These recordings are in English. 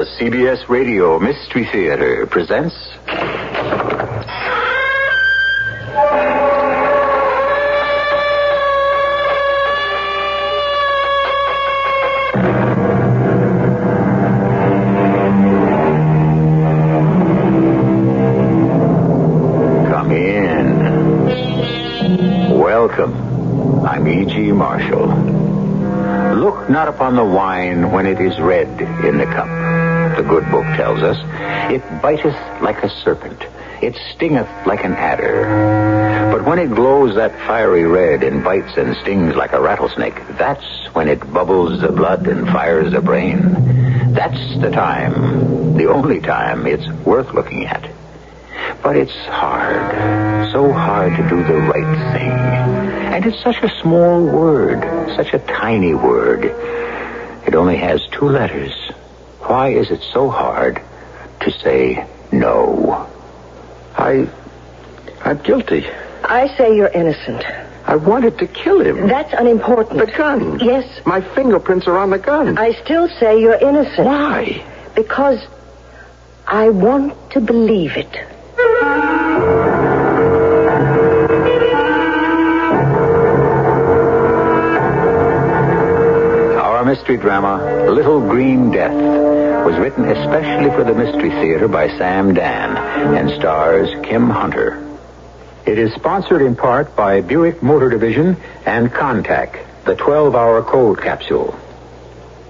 The CBS Radio Mystery Theater presents... Come in. Welcome. I'm E.G. Marshall. Look not upon the wine when it is red in the cup. The good book tells us, it biteth like a serpent, it stingeth like an adder. But when it glows that fiery red and bites and stings like a rattlesnake, that's when it bubbles the blood and fires the brain. That's the time, the only time it's worth looking at. But it's hard, so hard to do the right thing. And it's such a small word, such a tiny word. It only has 2 letters. Why is it so hard to say no? I'm guilty. I say you're innocent. I wanted to kill him. That's unimportant. The gun. Yes. My fingerprints are on the gun. I still say you're innocent. Why? Because I want to believe it. Our mystery drama, Little Green Death, was written especially for the Mystery Theater by Sam Dan and stars Kim Hunter. It is sponsored in part by Buick Motor Division and Contact, the 12-hour cold capsule.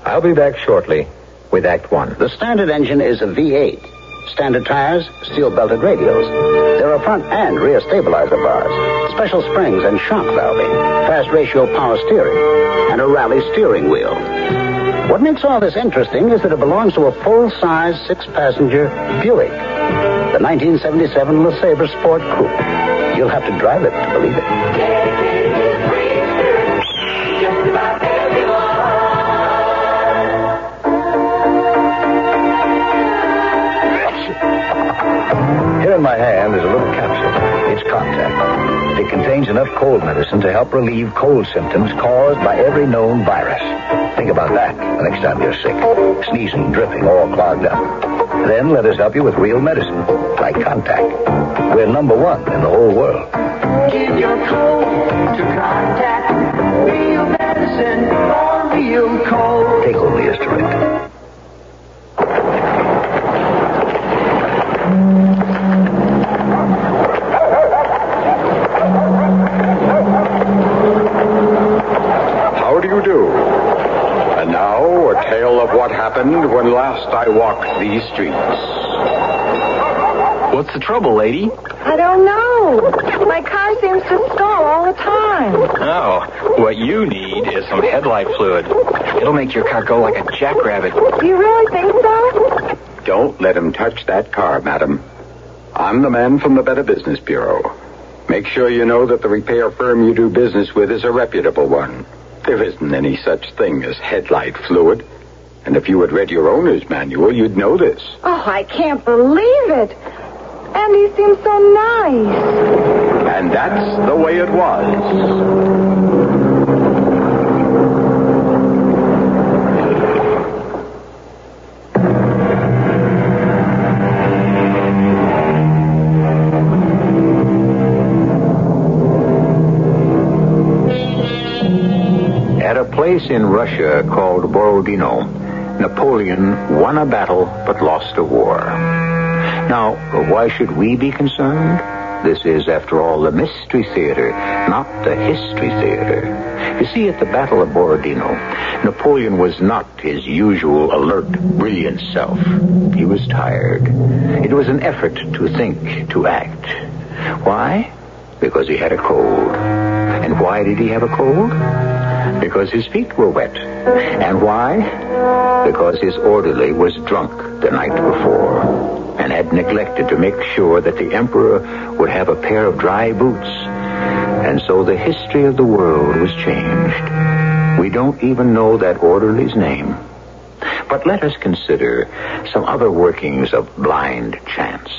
I'll be back shortly with Act 1. The standard engine is a V8. Standard tires, steel-belted radials. There are front and rear stabilizer bars, special springs and shock valving, fast-ratio power steering, and a rally steering wheel. What makes all this interesting is that it belongs to a full-size 6-passenger Buick, the 1977 LeSabre Sport Coupe. You'll have to drive it to believe it. Here in my hand is a little capsule. It's Contact. It contains enough cold medicine to help relieve cold symptoms caused by every known virus. Think about that the next time you're sick. Sneezing, dripping, all clogged up. Then let us help you with real medicine, like Contact. We're #1 in the whole world. Give your cold to Contact. Real medicine for real cold. Take only as directed. How do you do? And now, a tale of what happened when last I walked these streets. What's the trouble, lady? I don't know. My car seems to stall all the time. Oh, what you need is some headlight fluid. It'll make your car go like a jackrabbit. Do you really think so? Don't let him touch that car, madam. I'm the man from the Better Business Bureau. Make sure you know that the repair firm you do business with is a reputable one. There isn't any such thing as headlight fluid. And if you had read your owner's manual, you'd know this. Oh, I can't believe it. And he seems so nice. And that's the way it was. At a place in Russia called Borodino, Napoleon won a battle but lost a war. Now, why should we be concerned? This is, after all, the Mystery Theater, not the History Theater. You see, at the Battle of Borodino, Napoleon was not his usual alert, brilliant self. He was tired. It was an effort to think, to act. Why? Because he had a cold. And why did he have a cold? Because his feet were wet. And why? Because his orderly was drunk the night before and had neglected to make sure that the emperor would have a pair of dry boots. And so the history of the world was changed. We don't even know that orderly's name. But let us consider some other workings of blind chance.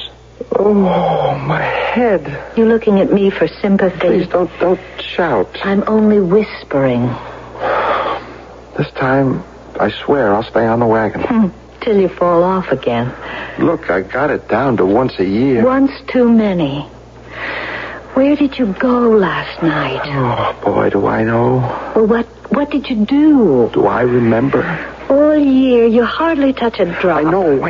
Oh, my head. You're looking at me for sympathy. Please don't shout. I'm only whispering. This time, I swear I'll stay on the wagon. till you fall off again. Look, I got it down to once a year. Once too many. Where did you go last night? Oh, boy, do I know. Well, what did you do? Do I remember? All year, you hardly touch a drop. I know.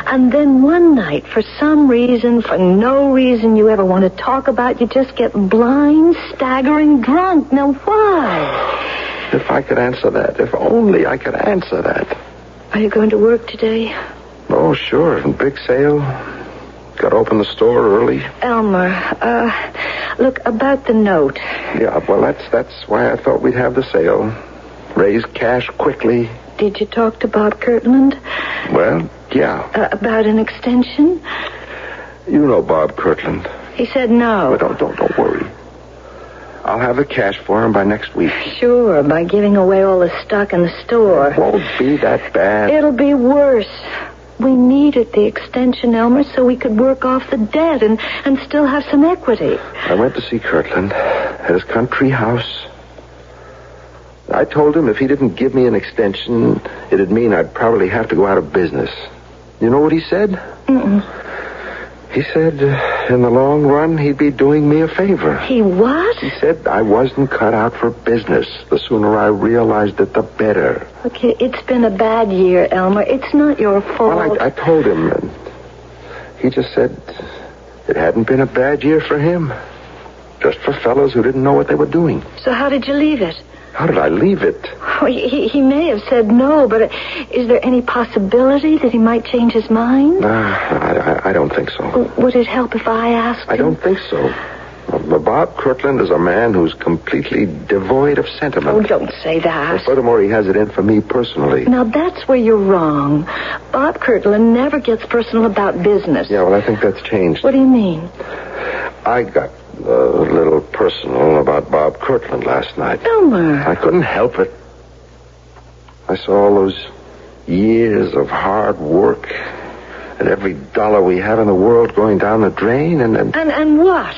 And then one night, for some reason, for no reason you ever want to talk about, you just get blind, staggering drunk. Now, why? If I could answer that. If only I could answer that. Are you going to work today? Oh, sure. Big sale. Got to open the store early. Elmer, look, about the note. Yeah, well, that's why I thought we'd have the sale. Raise cash quickly. Did you talk to Bob Kirtland? Well, yeah. About an extension? You know Bob Kirtland. He said no. But don't worry. I'll have the cash for him by next week. Sure, by giving away all the stock in the store. It won't be that bad. It'll be worse. We needed the extension, Elmer, so we could work off the debt and still have some equity. I went to see Kirtland at his country house. I told him if he didn't give me an extension, it'd mean I'd probably have to go out of business. You know what he said? Mm-mm. He said in the long run, he'd be doing me a favor. He what? He said I wasn't cut out for business. The sooner I realized it, the better. Okay, it's been a bad year, Elmer. It's not your fault. Well, I told him, and he just said it hadn't been a bad year for him. Just for fellows who didn't know what they were doing. So how did you leave it? How did I leave it? Oh, he may have said no, but is there any possibility that he might change his mind? I don't think so. Would it help if I asked him? I don't think so. Bob Kirtland is a man who's completely devoid of sentiment. Oh, don't say that. And furthermore, he has it in for me personally. Now, that's where you're wrong. Bob Kirtland never gets personal about business. Yeah, well, I think that's changed. What do you mean? I got a little personal about Bob Kirtland last night. Elmer. I couldn't help it. I saw all those years of hard work and every dollar we have in the world going down the drain and... And what?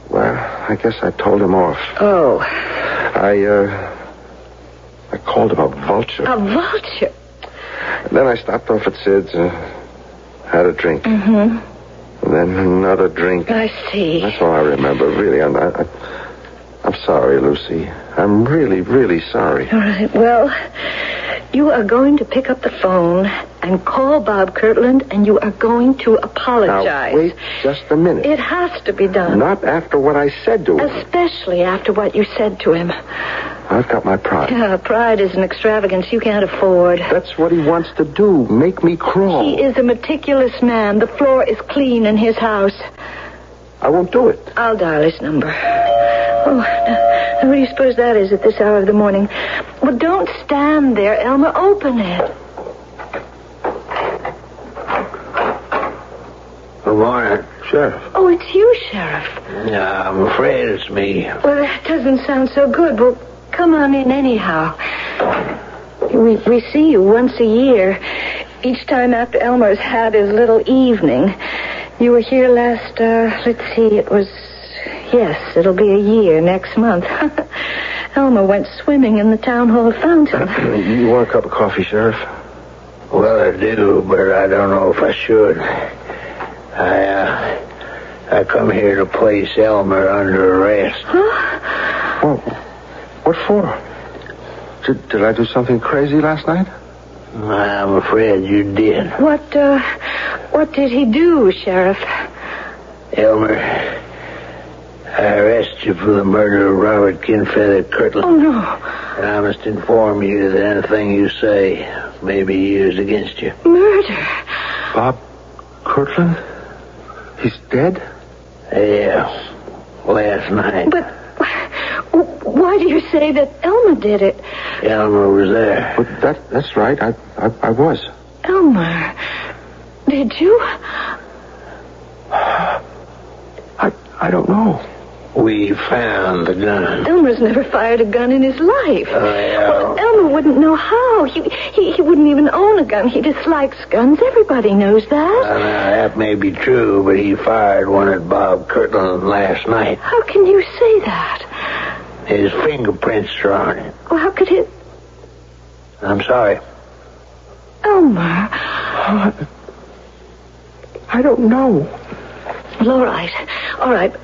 Well, I guess I told him off. Oh. I called him a vulture. A vulture? And then I stopped off at Sid's and had a drink. Mm-hmm. And then another drink. I see. That's all I remember, really. I'm sorry, Lucy. I'm really, really sorry. All right. Well, you are going to pick up the phone and call Bob Kirtland, and you are going to apologize. Now, wait just a minute. It has to be done. Not after what I said to him. Especially after what you said to him. I've got my pride. Yeah, pride is an extravagance you can't afford. That's what he wants to do, make me crawl. He is a meticulous man. The floor is clean in his house. I won't do it. I'll dial his number. Oh, now what do you suppose that is at this hour of the morning? Well, don't stand there, Elmer. Open it. Good morning. Sheriff. Oh, it's you, Sheriff. Yeah, I'm afraid it's me. Well, that doesn't sound so good. Well, come on in anyhow. We see you once a year. Each time after Elmer's had his little evening. You were here last, let's see, yes, it'll be a year next month. Elmer went swimming in the town hall fountain. You want a cup of coffee, Sheriff? Well, I do, but I don't know if I should. I come here to place Elmer under arrest. Huh? Well, what for? Did I do something crazy last night? I'm afraid you did. What did he do, Sheriff? Elmer, I arrest you for the murder of Robert Kinfeather Kirtland. Oh, no. And I must inform you that anything you say may be used against you. Murder? Bob Kirtland? He's dead? Yeah, last night. But why do you say that Elmer did it? Elmer was there. But that's right. I was. Elmer, did you? I don't know. We found the gun. Elmer's never fired a gun in his life. Yeah. Well, Elmer wouldn't know how. He wouldn't even own a gun. He dislikes guns. Everybody knows that. Now, that may be true, but he fired one at Bob Kirtland last night. How can you say that? His fingerprints are on it. Well, how could he... I'm sorry. Elmer. I don't know. Well, all right.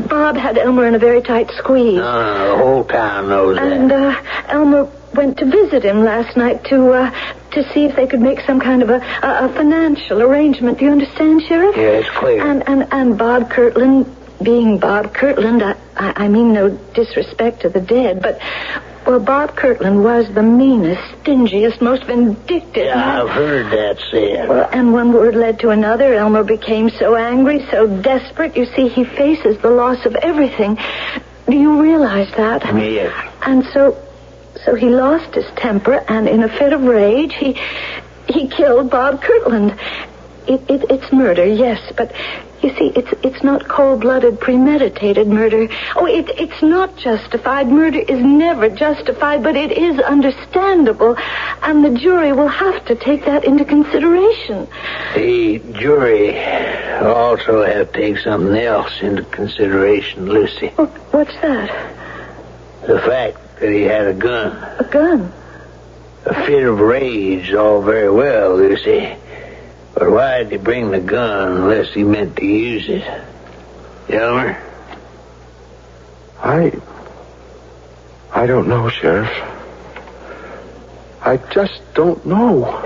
Bob had Elmer in a very tight squeeze. No, the whole town knows And Elmer went to visit him last night to see if they could make some kind of a financial arrangement. Do you understand, Sheriff? Yeah, it's clear. And Bob Kirtland, being Bob Kirtland, I mean no disrespect to the dead, but... Well, Bob Kirtland was the meanest, stingiest, most vindictive. Yeah, I've heard that said. Well, and one word led to another. Elmer became so angry, so desperate. You see, he faces the loss of everything. Do you realize that? Yeah. And so he lost his temper, and in a fit of rage, he killed Bob Kirtland. It's murder, yes, but you see, it's not cold-blooded, premeditated murder. Oh, it's not justified. Murder is never justified, but it is understandable, and the jury will have to take that into consideration. The jury also have to take something else into consideration, Lucy. What's that? The fact that he had a gun. A gun? A fit of rage, all very well, Lucy. But why did he bring the gun unless he meant to use it? Elmer? I don't know, Sheriff. I just don't know.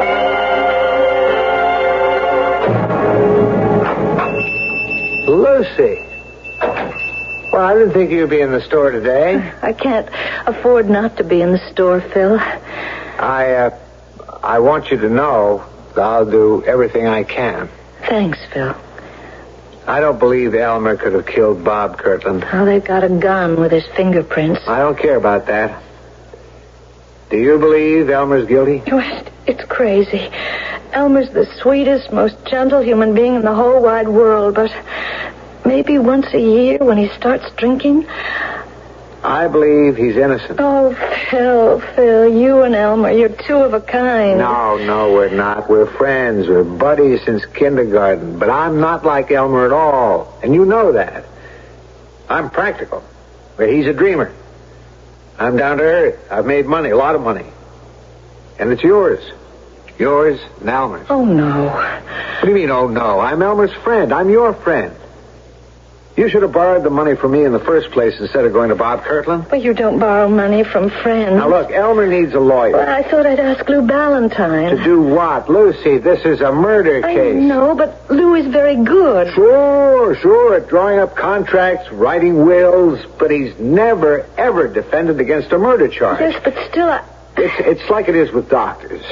Lucy. Well, I didn't think you'd be in the store today. I can't afford not to be in the store, Phil. I want you to know I'll do everything I can. Thanks, Phil. I don't believe Elmer could have killed Bob Kirtland. Oh, they've got a gun with his fingerprints. I don't care about that. Do you believe Elmer's guilty? It's crazy. Elmer's the sweetest, most gentle human being in the whole wide world, but maybe once a year when he starts drinking... I believe he's innocent. Oh, Phil, you and Elmer, you're two of a kind. No, we're not. We're friends. We're buddies since kindergarten. But I'm not like Elmer at all. And you know that. I'm practical. But he's a dreamer. I'm down to earth. I've made money, a lot of money. And it's yours. Yours and Elmer's. Oh, no. What do you mean, oh, no? I'm Elmer's friend. I'm your friend. You should have borrowed the money from me in the first place instead of going to Bob Kirtland. Well, you don't borrow money from friends. Now, look, Elmer needs a lawyer. Well, I thought I'd ask Lou Ballantyne. To do what? Lucy, this is a murder case. I know, but Lou is very good. Sure, at drawing up contracts, writing wills, but he's never, ever defended against a murder charge. Yes, but still, It's like it is with doctors.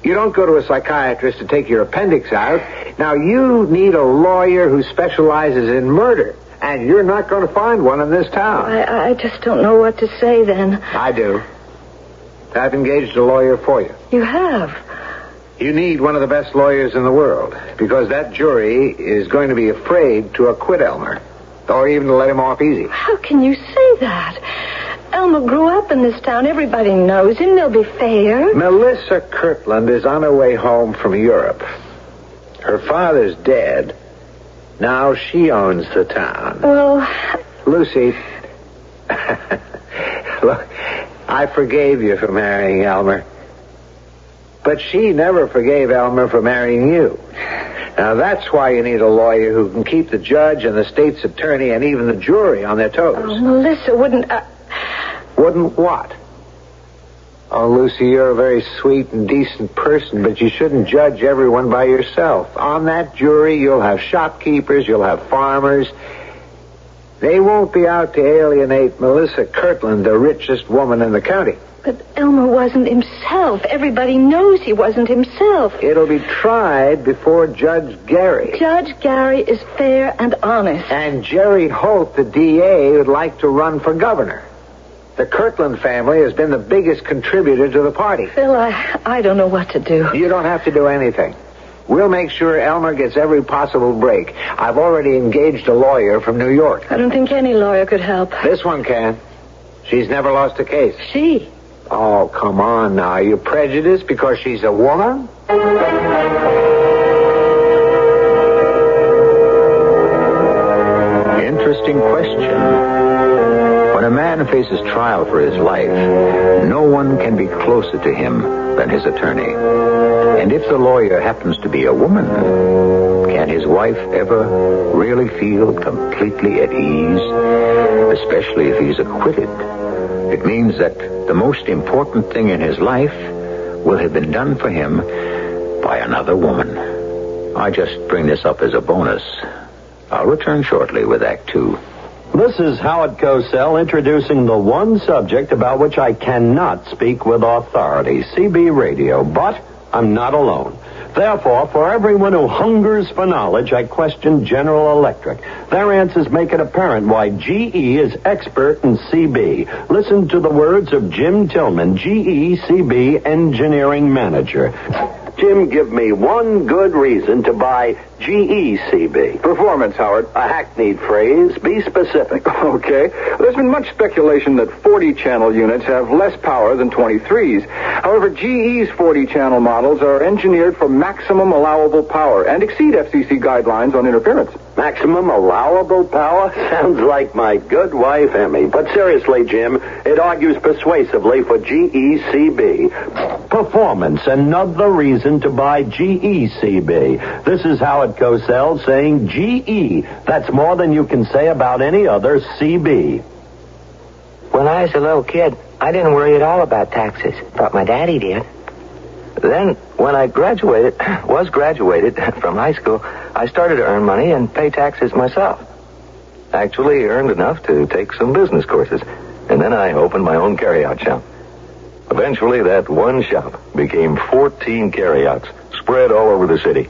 You don't go to a psychiatrist to take your appendix out. Now, you need a lawyer who specializes in murder, and you're not going to find one in this town. I just don't know what to say then. I do. I've engaged a lawyer for you. You have? You need one of the best lawyers in the world, because that jury is going to be afraid to acquit Elmer, or even to let him off easy. How can you say that? Elmer grew up in this town. Everybody knows him. They'll be fair. Melissa Kirtland is on her way home from Europe. Her father's dead. Now she owns the town. Well... Lucy, look, I forgave you for marrying Elmer. But she never forgave Elmer for marrying you. Now, that's why you need a lawyer who can keep the judge and the state's attorney and even the jury on their toes. Oh, Melissa wouldn't... Wouldn't what? Oh, Lucy, you're a very sweet and decent person, but you shouldn't judge everyone by yourself. On that jury, you'll have shopkeepers, you'll have farmers. They won't be out to alienate Melissa Kirtland, the richest woman in the county. But Elmer wasn't himself. Everybody knows he wasn't himself. It'll be tried before Judge Gary. Judge Gary is fair and honest. And Jerry Holt, the DA, would like to run for governor. The Kirtland family has been the biggest contributor to the party. Phil, I don't know what to do. You don't have to do anything. We'll make sure Elmer gets every possible break. I've already engaged a lawyer from New York. I don't think any lawyer could help. This one can. She's never lost a case. She? Oh, come on now. Are you prejudiced because she's a woman? Interesting question. When a man faces trial for his life, no one can be closer to him than his attorney. And if the lawyer happens to be a woman, can his wife ever really feel completely at ease? Especially if he's acquitted. It means that the most important thing in his life will have been done for him by another woman. I just bring this up as a bonus. I'll return shortly with Act 2. This is Howard Cosell introducing the one subject about which I cannot speak with authority, CB radio, but I'm not alone. Therefore, for everyone who hungers for knowledge, I question General Electric. Their answers make it apparent why GE is expert in CB. Listen to the words of Jim Tillman, GE CB Engineering Manager. Jim, give me one good reason to buy GE CB. Performance, Howard. A hackneyed phrase. Be specific. Okay. There's been much speculation that 40-channel units have less power than 23s. However, GE's 40-channel models are engineered for maximum allowable power and exceed FCC guidelines on interference. Maximum allowable power? Sounds like my good wife, Emmy. But seriously, Jim, it argues persuasively for GE CB. Performance, another reason to buy GE CB. This is Howard Cosell saying GE. That's more than you can say about any other CB. When I was a little kid, I didn't worry at all about taxes. Thought my daddy did. Then, when I graduated from high school, I started to earn money and pay taxes myself. Actually earned enough to take some business courses. And then I opened my own carryout shop. Eventually, that one shop became 14 carryouts, spread all over the city.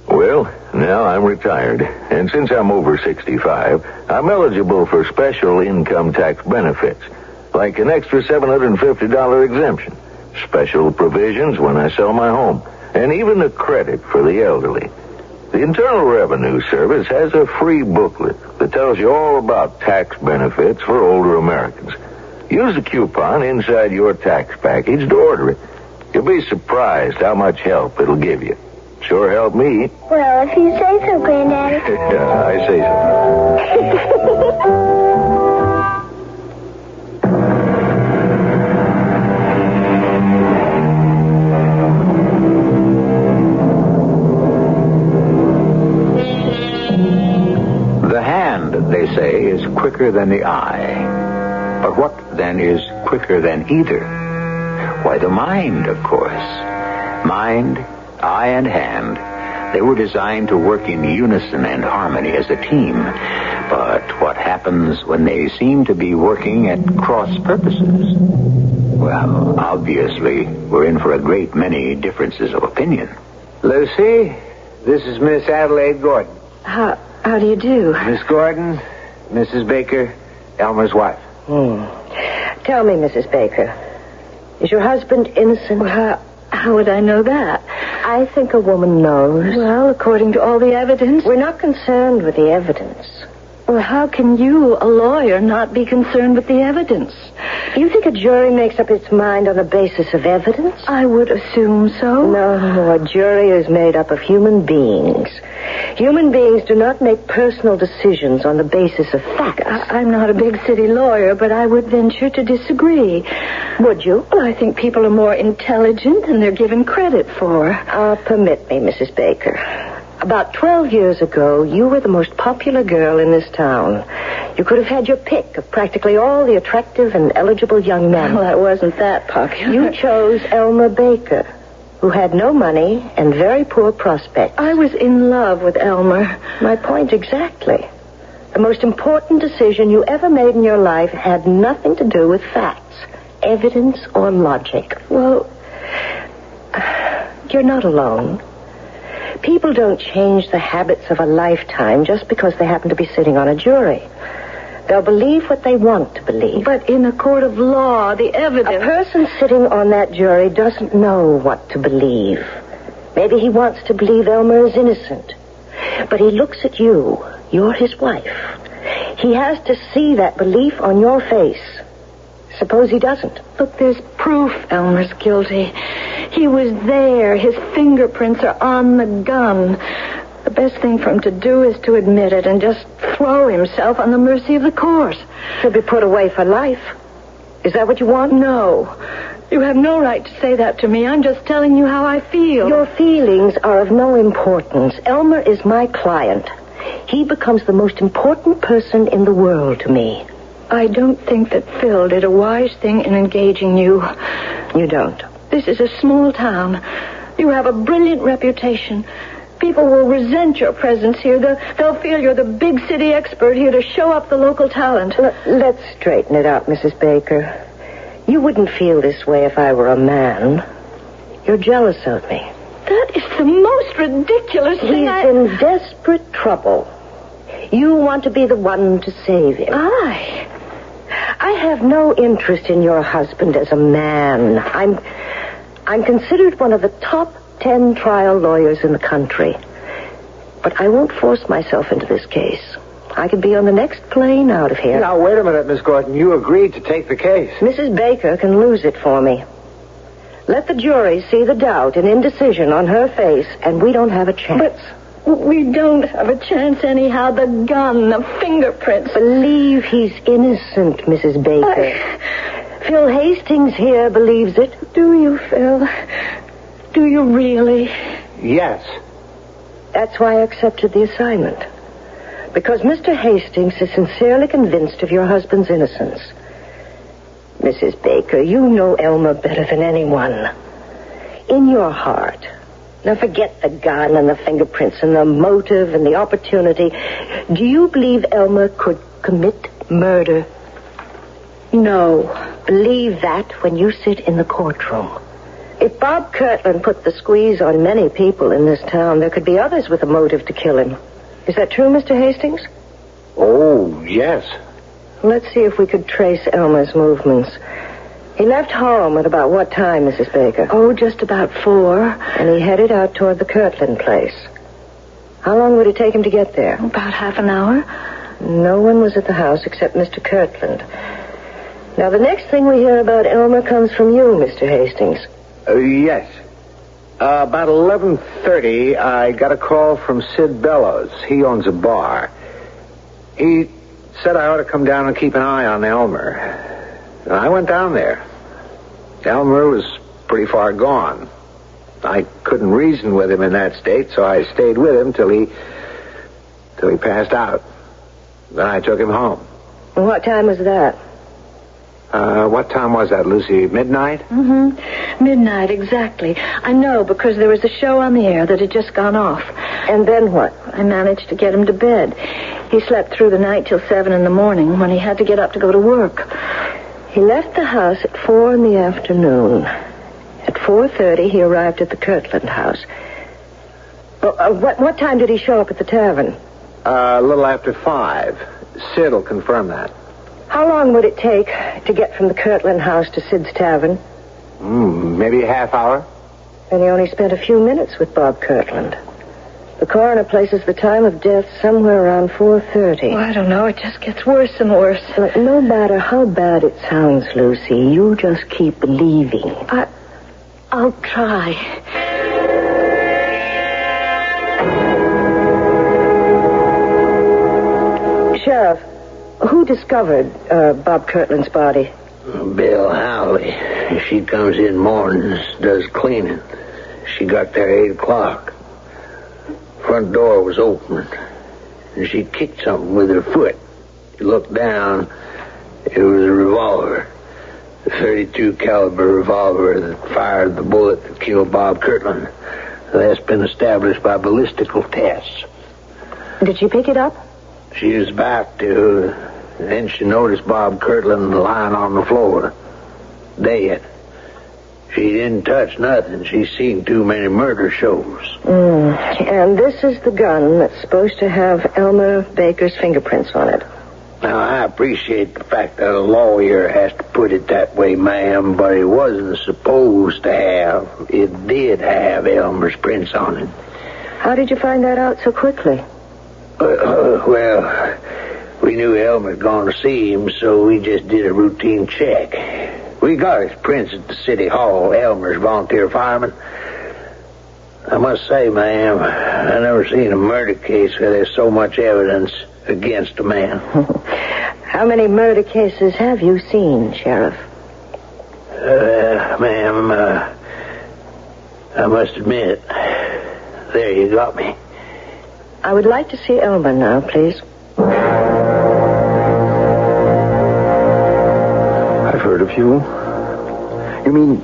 Well, now I'm retired, and since I'm over 65, I'm eligible for special income tax benefits, like an extra $750 exemption, special provisions when I sell my home, and even a credit for the elderly. The Internal Revenue Service has a free booklet that tells you all about tax benefits for older Americans. Use the coupon inside your tax package to order it. You'll be surprised how much help it'll give you. Sure helped me. Well, if you say so, Granddaddy. Yeah, I say so. The hand, they say, is quicker than the eye. But what, then, is quicker than either? Why, the mind, of course. Mind, eye, and hand, they were designed to work in unison and harmony as a team. But what happens when they seem to be working at cross purposes? Well, obviously, we're in for a great many differences of opinion. Lucy, this is Miss Adelaide Gordon. How do you do? Miss Gordon, Mrs. Baker, Elmer's wife. Tell me, Mrs. Baker, is your husband innocent? Well, how would I know that? I think a woman knows. Well, according to all the evidence. We're not concerned with the evidence. Well, how can you, a lawyer, not be concerned with the evidence? You think a jury makes up its mind on the basis of evidence? I would assume so. No, a jury is made up of human beings. Human beings do not make personal decisions on the basis of facts. I'm not a big city lawyer, but I would venture to disagree. Would you? Well, I think people are more intelligent than they're given credit for. Permit me, Mrs. Baker. About 12 years ago, you were the most popular girl in this town. You could have had your pick of practically all the attractive and eligible young men. Well, I wasn't that popular. You chose Elmer Baker, who had no money and very poor prospects. I was in love with Elmer. My point exactly. The most important decision you ever made in your life had nothing to do with facts, evidence, or logic. Well, you're not alone. People don't change the habits of a lifetime just because they happen to be sitting on a jury. They'll believe what they want to believe. But in a court of law, the evidence... A person sitting on that jury doesn't know what to believe. Maybe he wants to believe Elmer is innocent. But he looks at you. You're his wife. He has to see that belief on your face. Suppose he doesn't. Look, there's proof Elmer's guilty. He was there. His fingerprints are on the gun. The best thing for him to do is to admit it and just throw himself on the mercy of the court. He'll be put away for life. Is that what you want? No. You have no right to say that to me. I'm just telling you how I feel. Your feelings are of no importance. Elmer is my client. He becomes the most important person in the world to me. I don't think that Phil did a wise thing in engaging you. You don't? This is a small town. You have a brilliant reputation. People will resent your presence here. They'll feel you're the big city expert here to show up the local talent. Let's straighten it out, Mrs. Baker. You wouldn't feel this way if I were a man. You're jealous of me. That is the most ridiculous thing. He's in desperate trouble. You want to be the one to save him. I have no interest in your husband as a man. I'm considered one of the top 10 trial lawyers in the country. But I won't force myself into this case. I could be on the next plane out of here. Now, wait a minute, Miss Gordon. You agreed to take the case. Mrs. Baker can lose it for me. Let the jury see the doubt and indecision on her face, and we don't have a chance. But we don't have a chance anyhow. The gun, the fingerprints. Believe he's innocent, Mrs. Baker. Phil Hastings here believes it. Do you, Phil? Do you really? Yes. That's why I accepted the assignment. Because Mr. Hastings is sincerely convinced of your husband's innocence. Mrs. Baker, you know Elmer better than anyone. In your heart. Now forget the gun and the fingerprints and the motive and the opportunity. Do you believe Elmer could commit murder? No. Believe that when you sit in the courtroom. If Bob Kirtland put the squeeze on many people in this town, there could be others with a motive to kill him. Is that true, Mr. Hastings? Oh, yes. Let's see if we could trace Elmer's movements. He left home at about what time, Mrs. Baker? Oh, just about 4. And he headed out toward the Kirtland place. How long would it take him to get there? About half an hour. No one was at the house except Mr. Kirtland. Now, the next thing we hear about Elmer comes from you, Mr. Hastings. Yes. About 11:30, I got a call from Sid Bellows. He owns a bar. He said I ought to come down and keep an eye on Elmer. And I went down there. Elmer was pretty far gone. I couldn't reason with him in that state, so I stayed with him till he passed out. Then I took him home. And what time was that? What time was that, Lucy? Midnight? Mm-hmm. Midnight, exactly. I know, because there was a show on the air that had just gone off. And then what? I managed to get him to bed. He slept through the night till 7 in the morning when he had to get up to go to work. He left the house at 4 in the afternoon. At 4:30, he arrived at the Kirtland house. What time did he show up at the tavern? A little after 5. Sid will confirm that. How long would it take to get from the Kirtland house to Sid's tavern? Maybe a half hour. And he only spent a few minutes with Bob Kirtland. The coroner places the time of death somewhere around 4:30. Well, I don't know. It just gets worse and worse. Look, no matter how bad it sounds, Lucy, you just keep believing. I'll try. Sheriff, who discovered Bob Kirtland's body? Bill Howley. She comes in mornings, does cleaning. She got there 8 o'clock. Front door was open, and she kicked something with her foot. She looked down. It was a revolver. A .32 caliber revolver that fired the bullet that killed Bob Kirtland. That's been established by ballistical tests. Did she pick it up? She was about to. Then she noticed Bob Kirtland lying on the floor, dead. She didn't touch nothing. She's seen too many murder shows. And this is the gun that's supposed to have Elmer Baker's fingerprints on it. Now, I appreciate the fact that a lawyer has to put it that way, ma'am, but it wasn't supposed to have. It did have Elmer's prints on it. How did you find that out so quickly? Well, we knew Elmer had gone to see him, so we just did a routine check. We got his prints at the city hall, Elmer's volunteer fireman. I must say, ma'am, I never seen a murder case where there's so much evidence against a man. How many murder cases have you seen, Sheriff? ma'am, I must admit, there you got me. I would like to see Elmer now, please. I've heard of you. You mean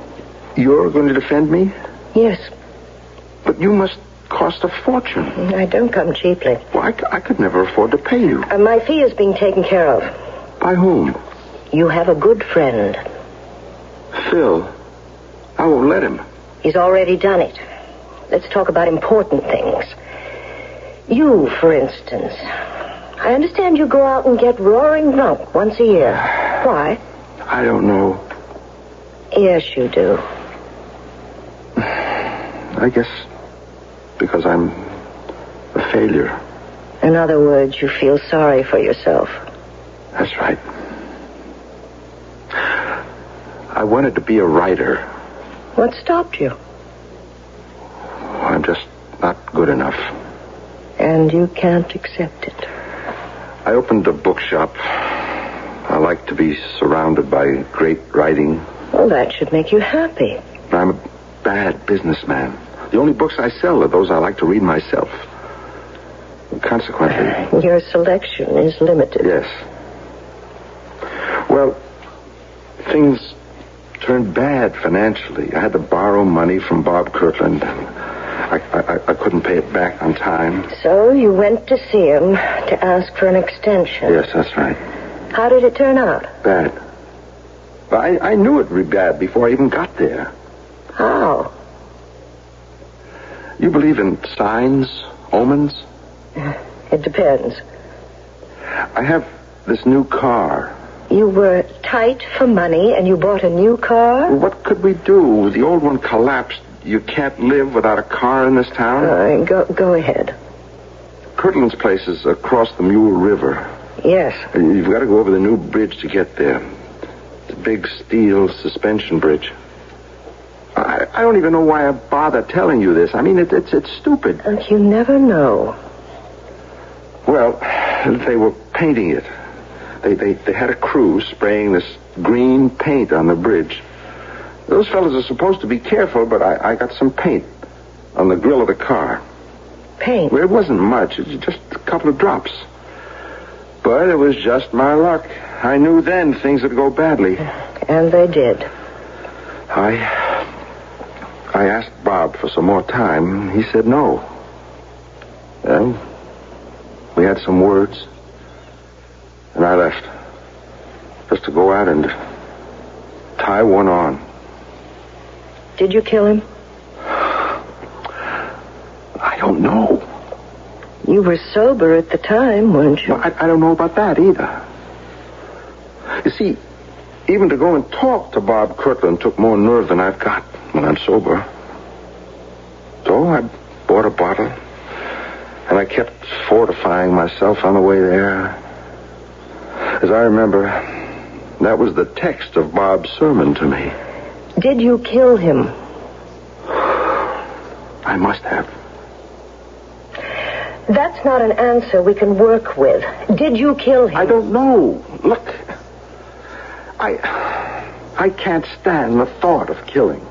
you're going to defend me? Yes. But you must cost a fortune. I don't come cheaply. Well, I could never afford to pay you. My fee is being taken care of. By whom? You have a good friend. Phil. I won't let him. He's already done it. Let's talk about important things. You, for instance. I understand you go out and get roaring drunk once a year. Why? I don't know. Yes, you do. I guess because I'm a failure. In other words, you feel sorry for yourself. That's right. I wanted to be a writer. What stopped you? I'm just not good enough. And you can't accept it. I opened a bookshop. I like to be surrounded by great writing. Well, that should make you happy. I'm a bad businessman. The only books I sell are those I like to read myself. Consequently... Your selection is limited. Yes. Well, things turned bad financially. I had to borrow money from Bob Kirtland. I couldn't pay it back on time. So you went to see him to ask for an extension. Yes, that's right. How did it turn out? Bad. But I knew it would be bad before I even got there. How? You believe in signs, omens? It depends. I have this new car. You were tight for money and you bought a new car? Well, what could we do? The old one collapsed. You can't live without a car in this town? Go ahead. Kirtland's place is across the Mule River. Yes. You've got to go over the new bridge to get there. It's a big steel suspension bridge. I don't even know why I bother telling you this. I mean, it's stupid. You never know. Well, they were painting it. They had a crew spraying this green paint on the bridge. Those fellas are supposed to be careful, but I got some paint on the grill of the car. Paint? Well, it wasn't much. It was just a couple of drops. But it was just my luck. I knew then things would go badly. And they did. I asked Bob for some more time. He said no. Well, we had some words. And I left. Just to go out and tie one on. Did you kill him? I don't know. You were sober at the time, weren't you? No, I don't know about that either. You see, even to go and talk to Bob Kirtland took more nerve than I've got when I'm sober. So I bought a bottle, and I kept fortifying myself on the way there. As I remember, that was the text of Bob's sermon to me. Did you kill him? I must have. That's not an answer we can work with. Did you kill him? I don't know. Look, I can't stand the thought of killing.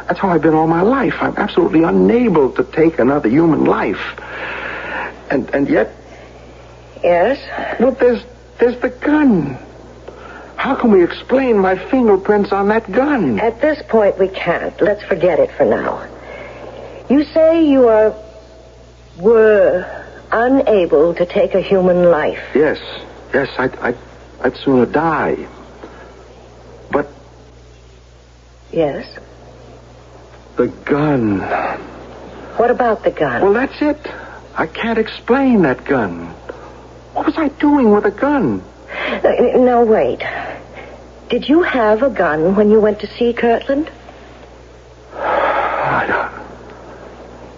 That's how I've been all my life. I'm absolutely unable to take another human life. And yet... Yes? Well, there's the gun. How can we explain my fingerprints on that gun? At this point, we can't. Let's forget it for now. You say you were unable to take a human life. Yes, I'd sooner die. But... Yes? The gun. What about the gun? Well, that's it. I can't explain that gun. What was I doing with a gun? Now, wait. Did you have a gun when you went to see Kirtland?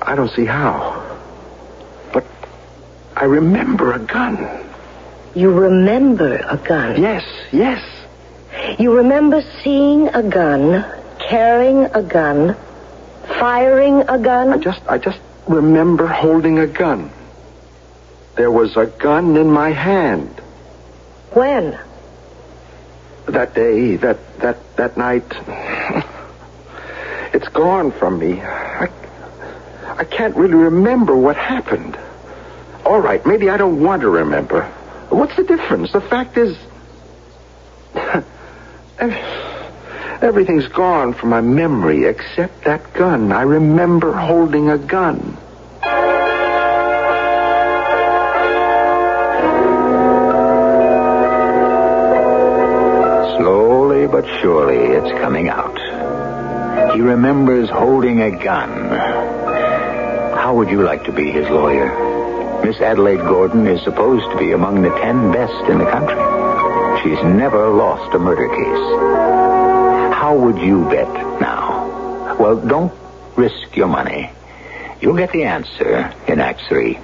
I don't see how. But I remember a gun. You remember a gun? Yes. You remember seeing a gun, carrying a gun, firing a gun? I just remember holding a gun. There was a gun in my hand. When? That day, that night. It's gone from me. I can't really remember what happened. All right, maybe I don't want to remember. What's the difference? The fact is... everything's gone from my memory except that gun. I remember holding a gun. Slowly but surely, it's coming out. He remembers holding a gun. How would you like to be his lawyer? Miss Adelaide Gordon is supposed to be among the 10 best in the country. She's never lost a murder case. How would you bet now? Well, don't risk your money. You'll get the answer in Act 3.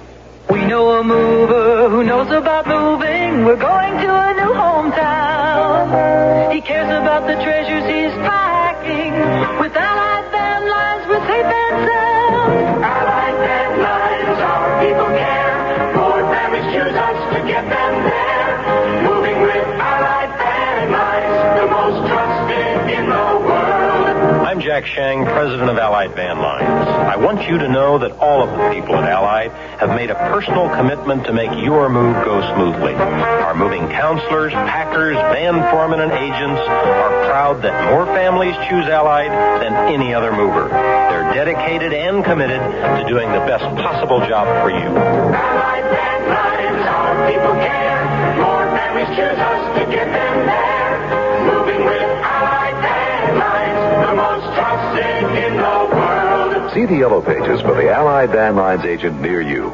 We know a mover who knows about moving. We're going to a new hometown. He cares about the treasures he's packing. With Allied Van Lines, we're safe and sound. Allied Van Lines, our people care. More families choose us to get them there. Moving with Allied Van Lines, the most trusted in the world. I'm Jack Shang, president of Allied Van Lines. I want you to know that all of the people at Allied have made a personal commitment to make your move go smoothly. Our moving counselors, packers, van foremen, and agents are proud that more families choose Allied than any other mover. They're dedicated and committed to doing the best possible job for you. Allied Van Lines, our people care. More families choose us to get them there. Moving with Allied Van Lines, the most trusted in the world. See the yellow pages for the Allied Van Lines agent near you.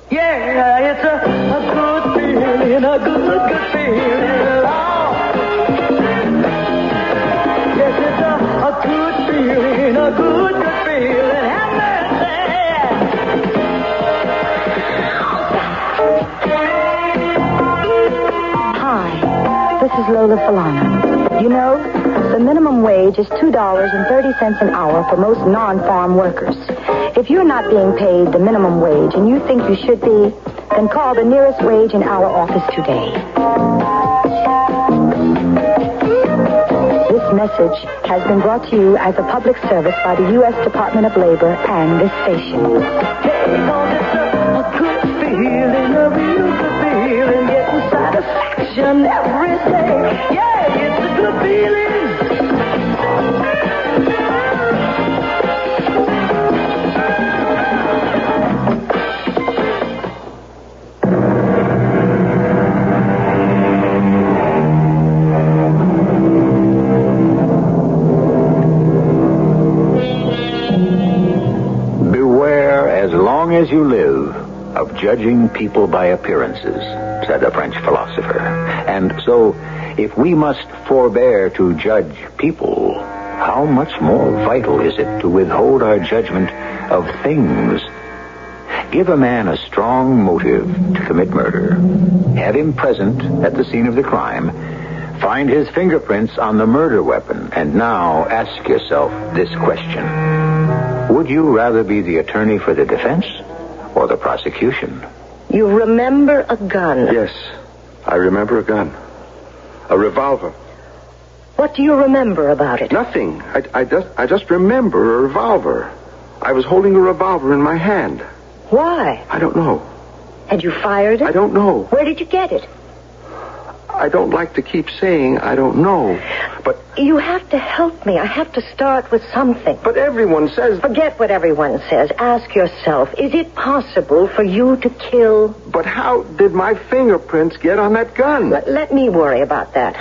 Yeah, it's a good feeling, a good feeling. Oh. Yes, it's a good feeling, a good feeling. Have Hi, this is Lola Falana. You know, the minimum wage is $2.30 an hour for most non-farm workers. If you're not being paid the minimum wage and you think you should be, then call the nearest wage and hour office today. This message has been brought to you as a public service by the U.S. Department of Labor and this station. Hey, cause it's a good feeling, a real good feeling, getting satisfaction every day. Yeah, it's a good feeling. As you live, of judging people by appearances, said a French philosopher. And so, if we must forbear to judge people, how much more vital is it to withhold our judgment of things? Give a man a strong motive to commit murder. Have him present at the scene of the crime. Find his fingerprints on the murder weapon. And now ask yourself this question. Would you rather be the attorney for the defense or the prosecution? You remember a gun? Yes, I remember a gun. A revolver. What do you remember about it? Nothing. I just remember a revolver. I was holding a revolver in my hand. Why? I don't know. Had you fired it? I don't know. Where did you get it? I don't like to keep saying I don't know, but... You have to help me. I have to start with something. But everyone says... Forget what everyone says. Ask yourself, is it possible for you to kill? But how did my fingerprints get on that gun? Let me worry about that.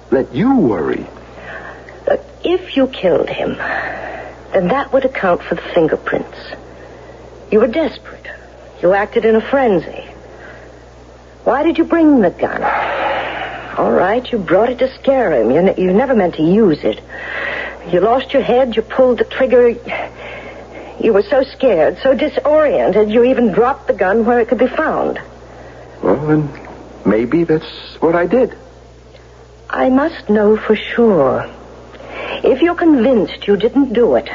Let you worry? If you killed him, then that would account for the fingerprints. You were desperate. You acted in a frenzy. Why did you bring the gun? All right, you brought it to scare him. You never meant to use it. You lost your head, you pulled the trigger. You were so scared, so disoriented, you even dropped the gun where it could be found. Well, then, maybe that's what I did. I must know for sure. If you're convinced you didn't do it,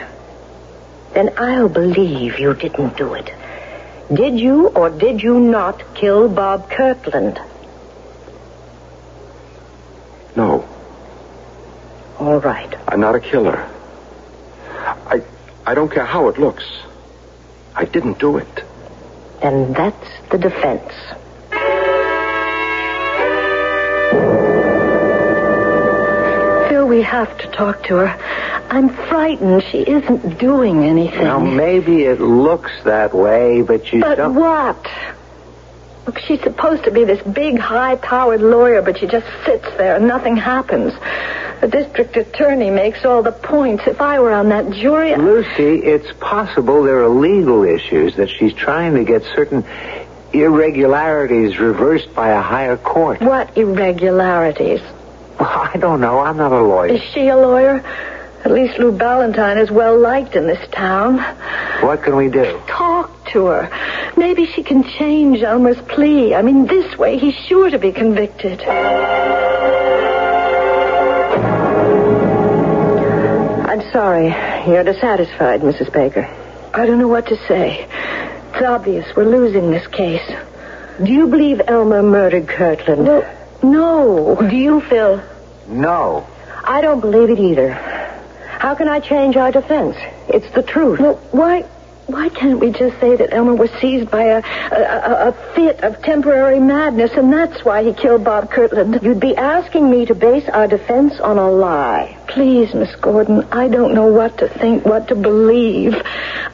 then I'll believe you didn't do it. Did you or did you not kill Bob Kirtland? No. All right. I'm not a killer. I don't care how it looks. I didn't do it. And that's the defense. Phil, we have to talk to her. I'm frightened. She isn't doing anything. Now, maybe it looks that way, but you But don't... what? Look, she's supposed to be this big, high-powered lawyer, but she just sits there and nothing happens. The district attorney makes all the points. If I were on that jury... Lucy, it's possible there are legal issues that she's trying to get certain irregularities reversed by a higher court. What irregularities? Well, I don't know. I'm not a lawyer. Is she a lawyer? At least Lou Ballantyne is well liked in this town. What can we do? Talk to her. Maybe she can change Elmer's plea. I mean, this way he's sure to be convicted. I'm sorry. You're dissatisfied, Mrs. Baker. I don't know what to say. It's obvious we're losing this case. Do you believe Elmer murdered Kirtland? Well, no. Do you, Phil? No. I don't believe it either. How can I change our defense? It's the truth. Well, why can't we just say that Elmer was seized by a fit of temporary madness, and that's why he killed Bob Kirtland? You'd be asking me to base our defense on a lie. Please, Miss Gordon, I don't know what to think, what to believe.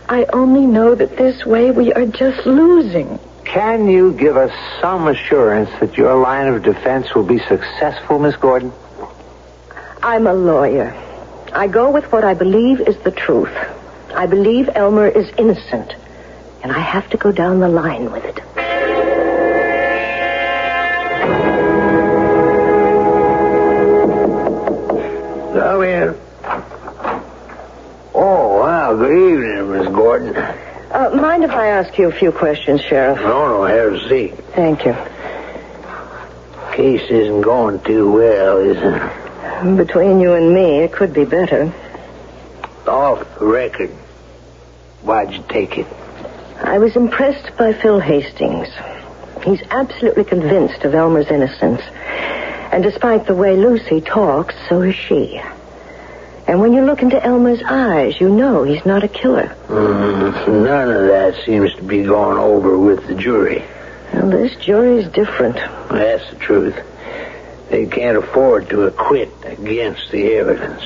I only know that this way we are just losing. Can you give us some assurance that your line of defense will be successful, Miss Gordon? I'm a lawyer. I go with what I believe is the truth. I believe Elmer is innocent, and I have to go down the line with it. Come in. Oh, wow. Good evening, Miss Gordon. Mind if I ask you a few questions, Sheriff? No, have a seat. Thank you. Case isn't going too well, is it? Between you and me, it could be better. Off the record. Why'd you take it? I was impressed by Phil Hastings. He's absolutely convinced of Elmer's innocence. And despite the way Lucy talks, so is she. And when you look into Elmer's eyes, you know he's not a killer. None of that seems to be going over with the jury. Well, this jury's different. That's the truth. They can't afford to acquit against the evidence.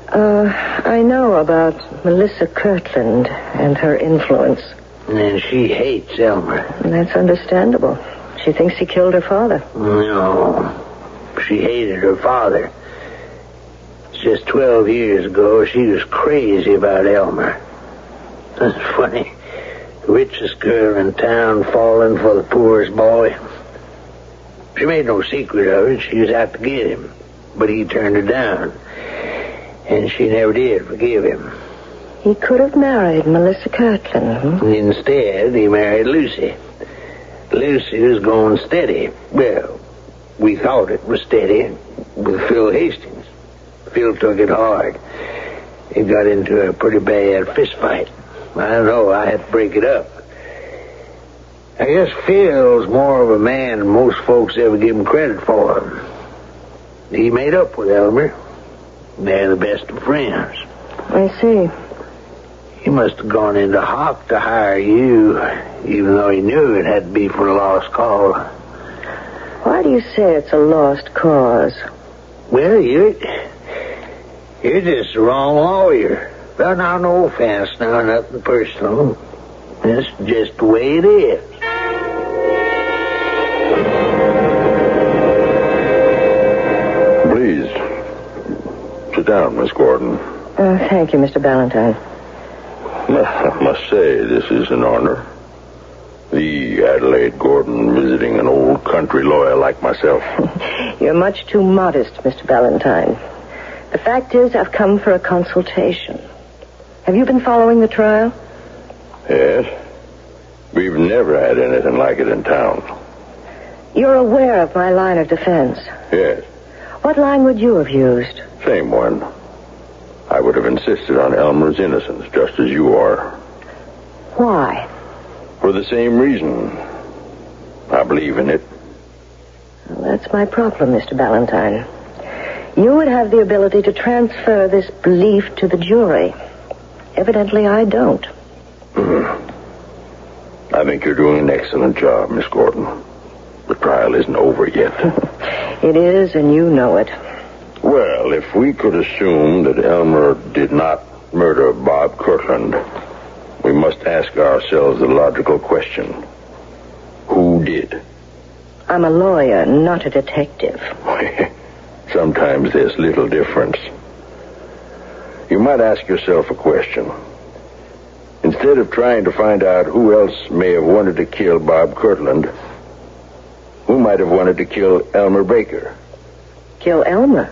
I know about Melissa Kirtland and her influence. And she hates Elmer. And that's understandable. She thinks he killed her father. No, she hated her father. Just 12 years ago, she was crazy about Elmer. That's funny. The richest girl in town falling for the poorest boy. She made no secret of it. She was out to get him. But he turned her down. And she never did forgive him. He could have married Melissa Kirtland. Instead, he married Lucy. Lucy was going steady. Well, we thought it was steady with Phil Hastings. Phil took it hard. He got into a pretty bad fist fight. I don't know. I had to break it up. I guess Phil's more of a man than most folks ever give him credit for. He made up with Elmer. They're the best of friends. I see. He must have gone into hock to hire you, even though he knew it had to be for a lost cause. Why do you say it's a lost cause? Well, you're just the wrong lawyer. Well, now, no offense, now, nothing personal. It's just the way it is. Please, sit down, Miss Gordon. Thank you, Mr. Ballantyne. I must say, this is an honor. The Adelaide Gordon visiting an old country lawyer like myself. You're much too modest, Mr. Ballantyne. The fact is, I've come for a consultation. Have you been following the trial? Yes. We've never had anything like it in town. You're aware of my line of defense? Yes. What line would you have used? Same one. I would have insisted on Elmer's innocence, just as you are. Why? For the same reason. I believe in it. Well, that's my problem, Mr. Ballantyne. You would have the ability to transfer this belief to the jury. Evidently, I don't. I think you're doing an excellent job, Miss Gordon. The trial isn't over yet. It is, and you know it. Well, if we could assume that Elmer did not murder Bob Kirtland, we must ask ourselves the logical question. Who did? I'm a lawyer, not a detective. Sometimes there's little difference. You might ask yourself a question. Instead of trying to find out who else may have wanted to kill Bob Kirtland, who might have wanted to kill Elmer Baker? Kill Elmer?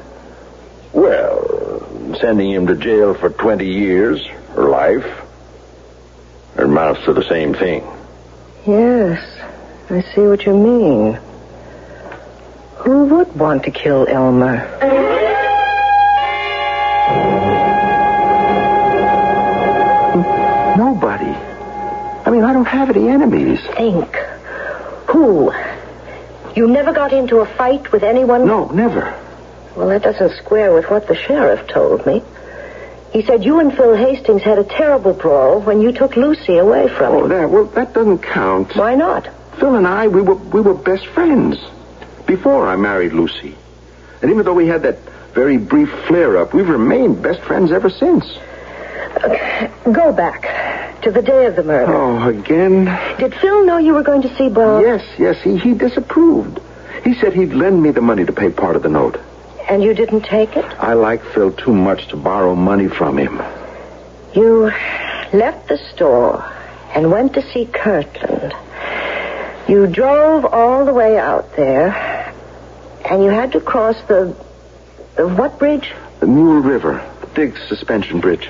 Well, sending him to jail for 20 years, or life, amounts to the same thing. Yes, I see what you mean. Who would want to kill Elmer? Nobody. I mean, I don't have any enemies. Think. Who? You never got into a fight with anyone? No, never. Well, that doesn't square with what the sheriff told me. He said you and Phil Hastings had a terrible brawl when you took Lucy away from him. That doesn't count. Why not? Phil and I, we were best friends before I married Lucy. And even though we had that very brief flare-up, we've remained best friends ever since. Go back to the day of the murder. Oh, again? Did Phil know you were going to see Bob? Yes, he disapproved. He said he'd lend me the money to pay part of the note. And you didn't take it? I like Phil too much to borrow money from him. You left the store and went to see Kirtland. You drove all the way out there, and you had to cross the what bridge? The Mule River, the big suspension bridge.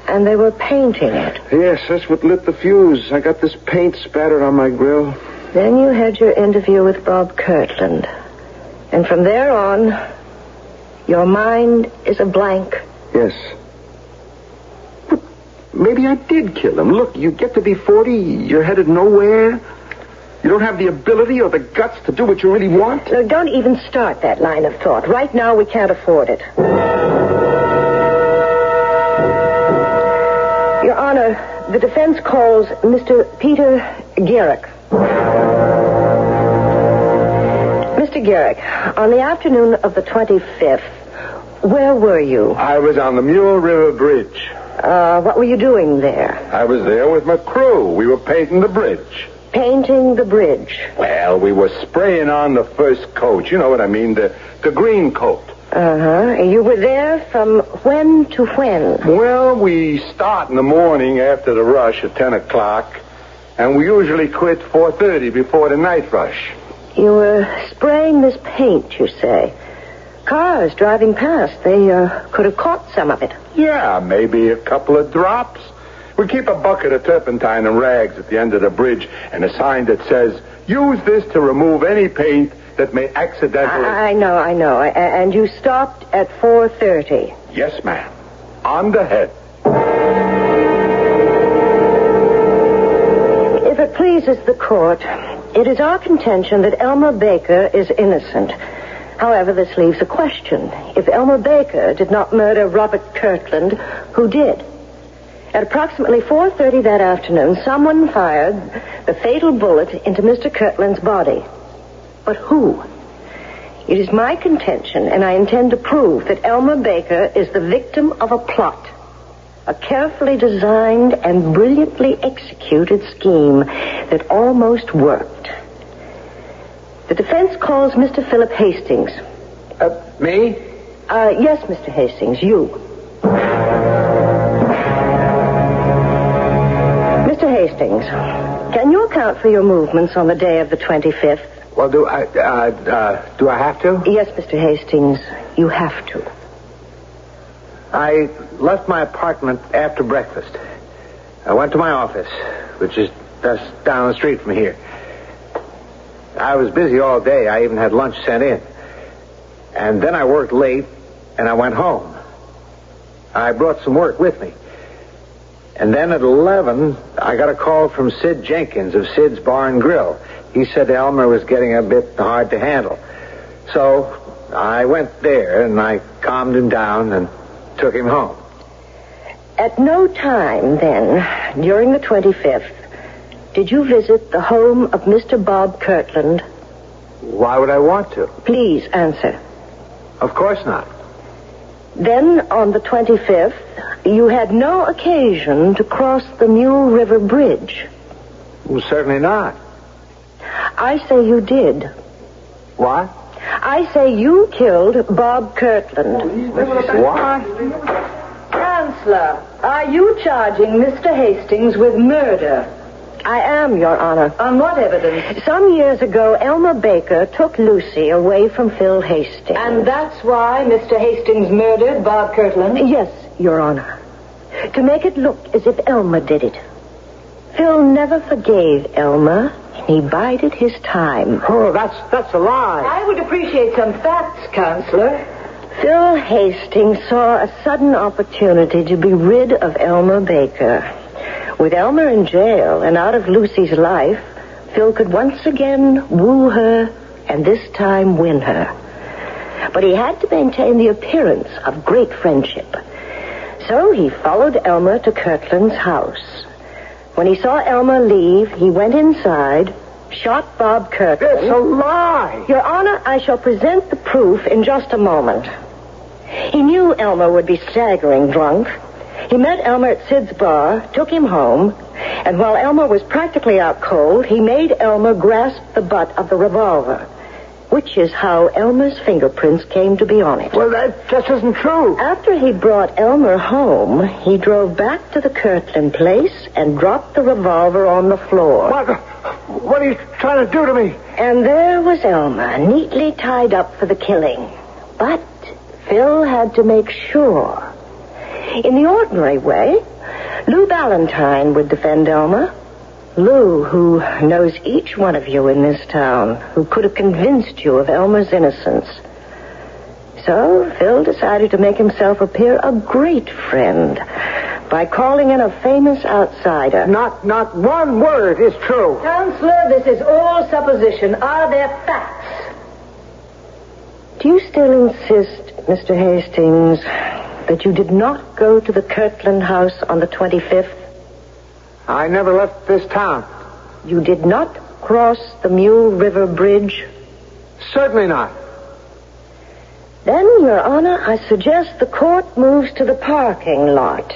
And they were painting it. Yes, that's what lit the fuse. I got this paint spattered on my grill. Then you had your interview with Bob Kirtland. And from there on, your mind is a blank. Yes. But maybe I did kill him. Look, you get to be 40, you're headed nowhere. You don't have the ability or the guts to do what you really want. No, don't even start that line of thought. Right now, we can't afford it. Your Honor, the defense calls Mr. Peter Garrick. Mr. Garrick, on the afternoon of the 25th, where were you? I was on the Mule River Bridge. What were you doing there? I was there with my crew. We were painting the bridge. Painting the bridge? Well, we were spraying on the first coat. You know what I mean, the green coat. Uh-huh. You were there from when to when? Well, we start in the morning after the rush at 10 o'clock, and we usually quit 4:30 before the night rush. You were spraying this paint, you say. Cars driving past, they could have caught some of it. Yeah, maybe a couple of drops. We keep a bucket of turpentine and rags at the end of the bridge and a sign that says, use this to remove any paint that may accidentally... I know. And you stopped at 4:30. Yes, ma'am. On the head. If it pleases the court, it is our contention that Elmer Baker is innocent. However, this leaves a question. If Elmer Baker did not murder Robert Kirtland, who did? At approximately 4:30 that afternoon, someone fired the fatal bullet into Mr. Kirtland's body. But who? It is my contention, and I intend to prove, that Elmer Baker is the victim of a plot. A carefully designed and brilliantly executed scheme that almost worked. The defense calls Mr. Philip Hastings. Me? Yes, Mr. Hastings, you. Mr. Hastings, can you account for your movements on the day of the 25th? Well, do I have to? Yes, Mr. Hastings, you have to. I left my apartment after breakfast. I went to my office, which is just down the street from here. I was busy all day. I even had lunch sent in. And then I worked late, and I went home. I brought some work with me. And then at 11, I got a call from Sid Jenkins of Sid's Bar and Grill. He said Elmer was getting a bit hard to handle. So I went there, and I calmed him down and took him home. At no time, then, during the 25th, did you visit the home of Mr. Bob Kirtland? Why would I want to? Please answer. Of course not. Then, on the 25th, you had no occasion to cross the Mule River Bridge. Well, certainly not. I say you did. What? I say you killed Bob Kirtland. What? Chancellor, are you charging Mr. Hastings with murder? I am, Your Honor. On what evidence? Some years ago, Elmer Baker took Lucy away from Phil Hastings. And that's why Mr. Hastings murdered Bob Kirtland? Yes, Your Honor. To make it look as if Elmer did it. Phil never forgave Elmer, and he bided his time. Oh, that's a lie. I would appreciate some facts, Counselor. Phil Hastings saw a sudden opportunity to be rid of Elmer Baker. With Elmer in jail and out of Lucy's life, Phil could once again woo her and this time win her. But he had to maintain the appearance of great friendship. So he followed Elmer to Kirtland's house. When he saw Elmer leave, he went inside, shot Bob Kirtland. It's a lie! Your Honor, I shall present the proof in just a moment. He knew Elmer would be staggering drunk. He met Elmer at Sid's bar, took him home, and while Elmer was practically out cold, he made Elmer grasp the butt of the revolver, which is how Elmer's fingerprints came to be on it. Well, that just isn't true. After he brought Elmer home, he drove back to the Kirtland place and dropped the revolver on the floor. What are you trying to do to me? And there was Elmer, neatly tied up for the killing. But Phil had to make sure. In the ordinary way, Lou Ballantyne would defend Elmer. Lou, who knows each one of you in this town, who could have convinced you of Elmer's innocence. So Phil decided to make himself appear a great friend by calling in a famous outsider. Not one word is true. Counselor, this is all supposition. Are there facts? Do you still insist, Mr. Hastings, that you did not go to the Kirtland house on the 25th? I never left this town. You did not cross the Mule River Bridge? Certainly not. Then, Your Honor, I suggest the court moves to the parking lot,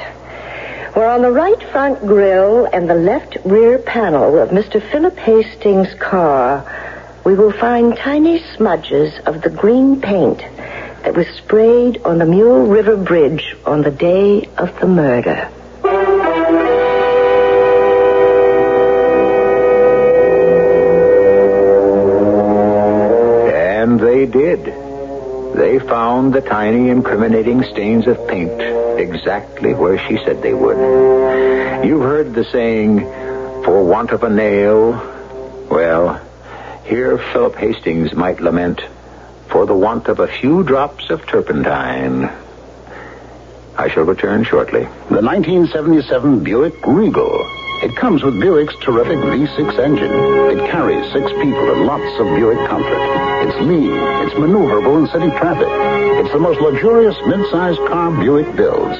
where on the right front grille and the left rear panel of Mr. Philip Hastings' car, we will find tiny smudges of the green paint that was sprayed on the Mule River Bridge on the day of the murder. And they did. They found the tiny incriminating stains of paint exactly where she said they would. You've heard the saying, for want of a nail. Well, here Philip Hastings might lament, for the want of a few drops of turpentine. I shall return shortly. The 1977 Buick Regal. It comes with Buick's terrific V6 engine. It carries 6 people and lots of Buick comfort. It's lean. It's maneuverable in city traffic. It's the most luxurious mid-sized car Buick builds.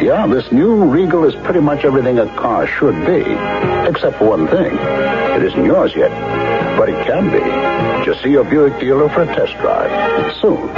Yeah, this new Regal is pretty much everything a car should be. Except for one thing. It isn't yours yet. But it can be. Just see your Buick dealer for a test drive. Soon.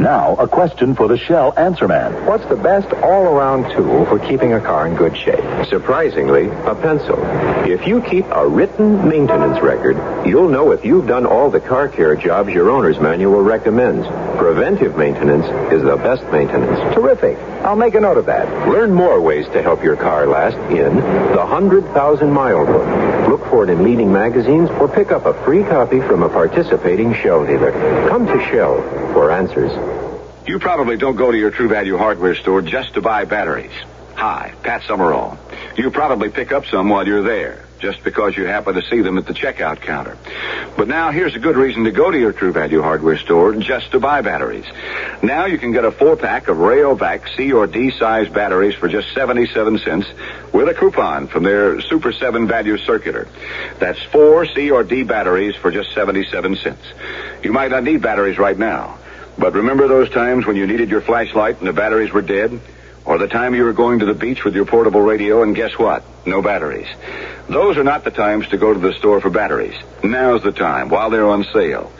Now, a question for the Shell Answer Man. What's the best all-around tool for keeping a car in good shape? Surprisingly, a pencil. If you keep a written maintenance record, you'll know if you've done all the car care jobs your owner's manual recommends. Preventive maintenance is the best maintenance. Terrific. I'll make a note of that. Learn more ways to help your car last in the 100,000-Mile Book. Look for it in leading magazines or pick up a free copy from a participating Shell dealer. Come to Shell for answers. You probably don't go to your True Value hardware store just to buy batteries. Hi, Pat Summerall. You probably pick up some while you're there. just because you happen to see them at the checkout counter. But now here's a good reason to go to your True Value hardware store just to buy batteries. Now you can get a 4-pack of Rayovac C or D size batteries for just 77 cents with a coupon from their Super 7 Value Circular. That's 4 C or D batteries for just 77 cents. You might not need batteries right now, but remember those times when you needed your flashlight and the batteries were dead? Or the time you were going to the beach with your portable radio and guess what? No batteries. Those are not the times to go to the store for batteries. Now's the time, while they're on sale.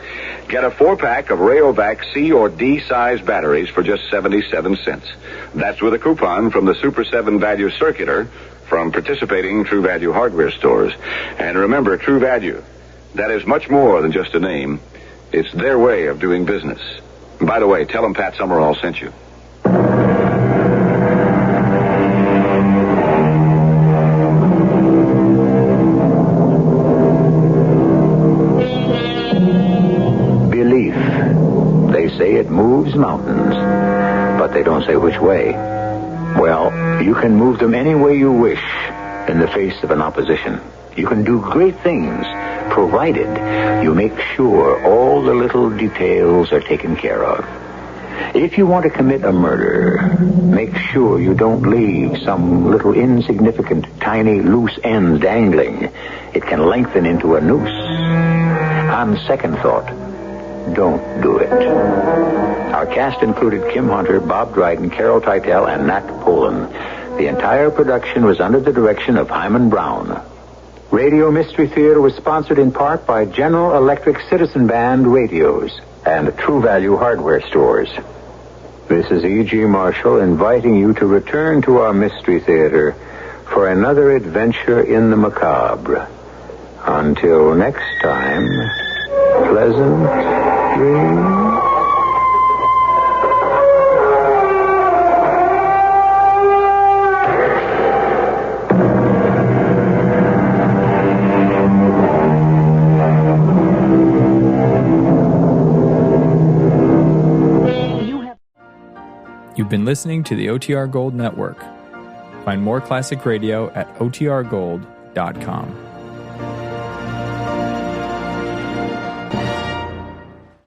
Get a 4-pack of Rayovac C or D size batteries for just 77 cents. That's with a coupon from the Super 7 Value Circular from participating True Value hardware stores. And remember, True Value, that is much more than just a name. It's their way of doing business. And by the way, tell them Pat Summerall sent you. Say it moves mountains, but they don't say which way. Well, you can move them any way you wish in the face of an opposition. You can do great things, provided you make sure all the little details are taken care of. If you want to commit a murder, make sure you don't leave some little insignificant, tiny, loose end dangling. It can lengthen into a noose. On second thought, don't do it. Our cast included Kim Hunter, Bob Dryden, Carol Teitel, and Nat Polen. The entire production was under the direction of Hyman Brown. Radio Mystery Theater was sponsored in part by General Electric Citizen Band radios and True Value hardware stores. This is E.G. Marshall inviting you to return to our Mystery Theater for another adventure in the macabre. Until next time, pleasant dreams. You've been listening to the OTR Gold Network. Find more classic radio at otrgold.com.